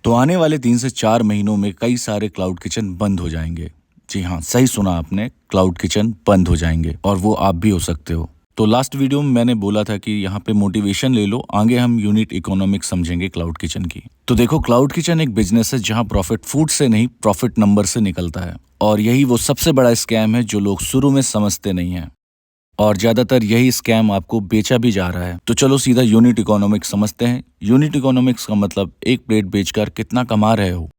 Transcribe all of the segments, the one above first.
तो आने वाले 3 से 4 महीनों में कई सारे क्लाउड किचन बंद हो जाएंगे। जी हाँ, सही सुना आपने, क्लाउड किचन बंद हो जाएंगे और वो आप भी हो सकते हो। तो लास्ट वीडियो में मैंने बोला था कि यहाँ पे मोटिवेशन ले लो, आगे हम यूनिट इकोनॉमिक्स समझेंगे क्लाउड किचन की। तो देखो, क्लाउड किचन एक बिजनेस है जहाँ प्रॉफिट फूड से नहीं, प्रॉफिट नंबर से निकलता है। और यही वो सबसे बड़ा स्कैम है जो लोग शुरू में समझते नहीं है, और ज्यादातर यही स्कैम आपको बेचा भी जा रहा है। तो चलो सीधा यूनिट इकोनॉमिक्स समझते हैं। यूनिट इकोनॉमिक्स का मतलब एक प्लेट बेचकर कितना कमा रहे हो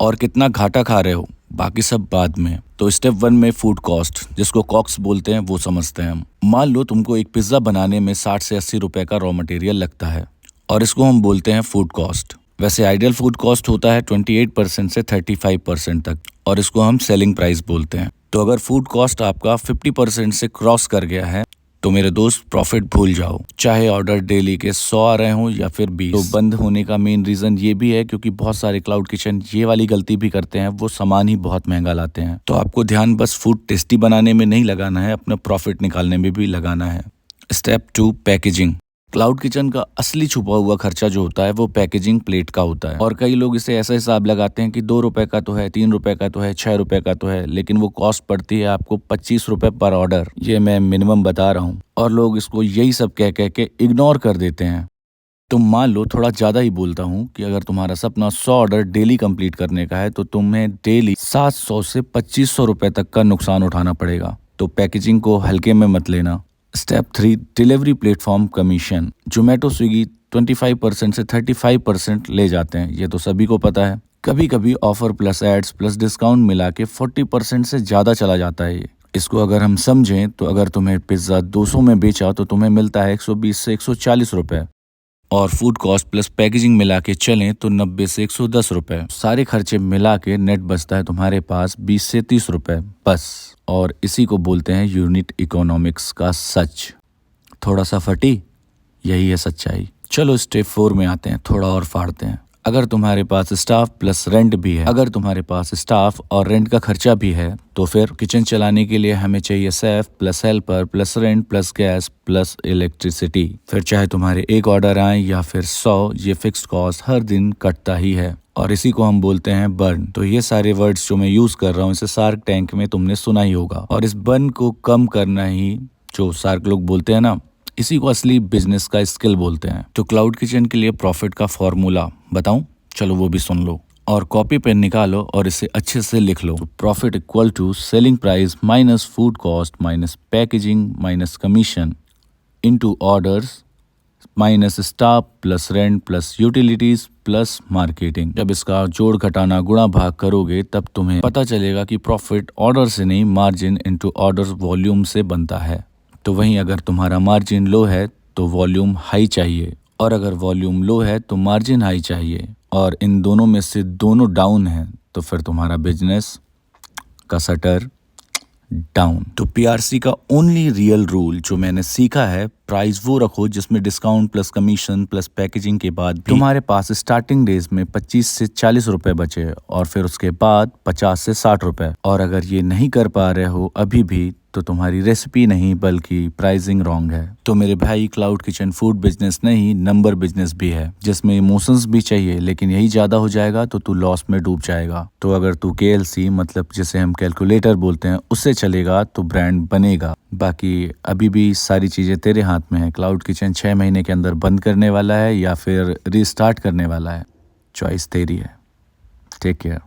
और कितना घाटा खा रहे हो, बाकी सब बाद में। तो स्टेप 1 में फूड कॉस्ट, जिसको कॉक्स बोलते हैं, वो समझते हैं हम। मान लो तुमको एक पिज्जा बनाने में 60 से 80 रुपए का रॉ मटेरियल लगता है और इसको हम बोलते हैं फूड कॉस्ट। वैसे आइडियल फूड कॉस्ट होता है 28% से 35% तक, और इसको हम सेलिंग प्राइस बोलते हैं। तो अगर फूड कॉस्ट आपका 50% से क्रॉस कर गया है तो मेरे दोस्त प्रॉफिट भूल जाओ, चाहे ऑर्डर डेली के 100 आ रहे हो या फिर 20। तो बंद होने का मेन रीजन ये भी है क्योंकि बहुत सारे क्लाउड किचन ये वाली गलती भी करते हैं, वो सामान ही बहुत महंगा लाते हैं। तो आपको ध्यान बस फूड टेस्टी बनाने में नहीं लगाना है, अपना प्रॉफिट निकालने में भी लगाना है। Step 2, packaging. क्लाउड किचन का असली छुपा हुआ खर्चा जो होता है वो पैकेजिंग प्लेट का होता है। और कई लोग इसे ऐसा हिसाब लगाते हैं कि 2 रुपए का तो है, 3 रुपए का तो है, 6 रुपए का तो है, लेकिन वो कॉस्ट पड़ती है आपको 25 रुपए पर ऑर्डर। ये मैं मिनिमम बता रहा हूँ, और लोग इसको यही सब कह कह के इग्नोर कर देते हैं। तो मान लो, थोड़ा ज्यादा ही बोलता हूँ, कि अगर तुम्हारा सपना 100 ऑर्डर डेली कंप्लीट करने का है तो तुम्हें डेली 700 से 2500 रुपए तक का नुकसान उठाना पड़ेगा। तो पैकेजिंग को हल्के में मत लेना। Step 3, delivery platform commission. Zomato, Swiggy 25% से 35% ले जाते हैं, ये तो सभी को पता है। कभी कभी offer plus ads plus discount मिला के 40% से ज्यादा चला जाता है ये। इसको अगर हम समझें तो अगर तुम्हें पिज्जा 200 में बेचा तो तुम्हें मिलता है 120 से 140 रुपए, और फूड कॉस्ट प्लस पैकेजिंग मिला के चलें तो 90 से 110 रुपए। सारे खर्चे मिला के नेट बचता है तुम्हारे पास 20 से 30 रुपए बस। और इसी को बोलते हैं यूनिट इकोनॉमिक्स का सच। थोड़ा सा फटी, यही है सच्चाई। चलो स्टेप 4 में आते हैं, थोड़ा और फाड़ते हैं। अगर तुम्हारे पास स्टाफ प्लस रेंट भी है, अगर तुम्हारे पास स्टाफ और रेंट का खर्चा भी है, तो फिर किचन चलाने के लिए हमें चाहिए chef plus helper plus rent plus gas plus electricity. फिर चाहे तुम्हारे एक ऑर्डर आए या फिर 100, ये फिक्स्ड कॉस्ट हर दिन कटता ही है, और इसी को हम बोलते हैं बर्न। तो ये सारे वर्ड्स जो मैं यूज कर रहा हूँ इसे शार्क टैंक में तुमने सुना ही होगा, और इस बर्न को कम करना ही जो शार्क लोग बोलते हैं ना, इसी को असली बिजनेस का स्किल बोलते हैं। तो क्लाउड किचन के लिए प्रॉफिट का फॉर्मूला बताऊं? चलो वो भी सुन लो और कॉपी पेन निकालो और इसे अच्छे से लिख लो। तो profit equal to selling price minus food cost minus packaging minus commission into orders minus staff plus rent plus utilities plus marketing. जब इसका जोड़ घटाना गुणा भाग करोगे तब तुम्हें पता चलेगा कि प्रॉफिट ऑर्डर से नहीं, मार्जिन इनटू ऑर्डर वॉल्यूम से बनता है। तो वहीं अगर तुम्हारा मार्जिन लो है तो वॉल्यूम हाई चाहिए, और अगर वॉल्यूम लो है तो मार्जिन हाई चाहिए, और इन दोनों में से दोनों डाउन है तो फिर तुम्हारा बिजनेस का शटर डाउन। तो पीआरसी का ओनली रियल रूल जो मैंने सीखा है, प्राइस वो रखो जिसमें discount plus commission plus packaging के बाद भी तुम्हारे पास स्टार्टिंग डेज में 25 से 40 रुपए बचे, और फिर उसके बाद 50 से 60 रुपए। और अगर ये नहीं कर पा रहे हो अभी भी, तो तुम्हारी रेसिपी नहीं बल्कि प्राइसिंग रॉन्ग है। तो मेरे भाई, क्लाउड किचन फूड बिजनेस नहीं, नंबर बिजनेस भी है, जिसमें इमोशंस भी चाहिए, लेकिन यही ज्यादा हो जाएगा तो तू लॉस में डूब जाएगा। तो अगर तू केएलसी, मतलब जिसे हम कैलकुलेटर बोलते हैं, उससे चलेगा तो ब्रांड बनेगा। बाकी अभी भी सारी चीजें तेरे हाथ में है। क्लाउड किचन 6 महीने के अंदर बंद करने वाला है या फिर रीस्टार्ट करने वाला है, चॉइस तेरी है। Take care.